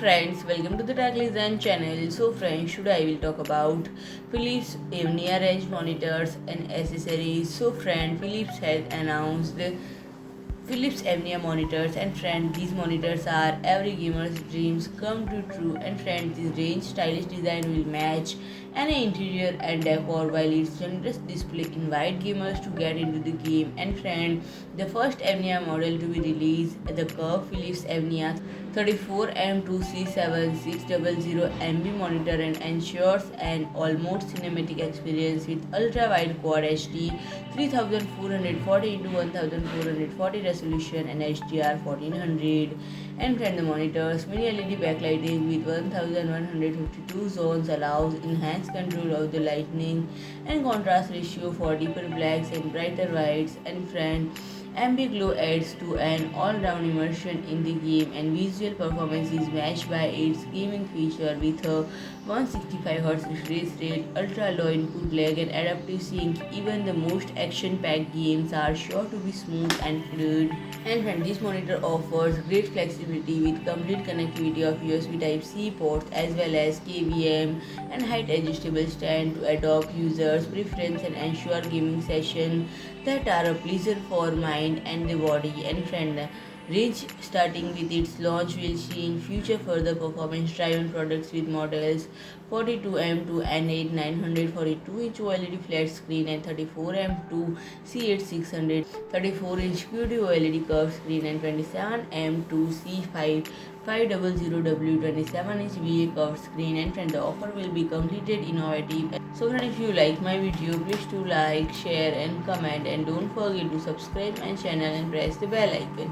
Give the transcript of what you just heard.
friends, welcome to the Tag Design channel. So friends, today I will talk about Philips Evnia range monitors and accessories. So friend, Philips has announced Philips Evnia monitors, and friend, these monitors are every gamer's dreams come true, and friend, this range stylish design will match any interior and decor, while its generous display invite gamers to get into the game. And friend, the first Evnia model to be released, the curved Philips Evnia 34M2C7600MV monitor, and ensures an almost cinematic experience with ultra-wide Quad HD 3440x1440 resolution and HDR 1400. And friend, the monitor's mini LED backlighting with 1152 zones allows enhanced control of the lighting and contrast ratio for deeper blacks and brighter whites. And friend, Ambiglow adds to an all-round immersion in the game, and visual performance is matched by its gaming feature with a 165Hz refresh rate, ultra-low input lag, and adaptive sync. Even the most action-packed games are sure to be smooth and fluid. And when this monitor offers great flexibility with complete connectivity of USB Type-C ports as well as KVM and height adjustable stand to adopt users' preference and ensure gaming sessions that are a pleasure for mind and the body. And friend, range starting with its launch will see in future further performance driven products with models 42M2N8900 42-inch OLED flat screen and 34M2C8600 34-inch QD OLED curved screen and 27M2C5500W 27-inch VA curved screen. And friend, the offer will be completed innovative. So friend, if you like my video, please do like, share and comment, and don't forget to subscribe my channel and press the bell icon.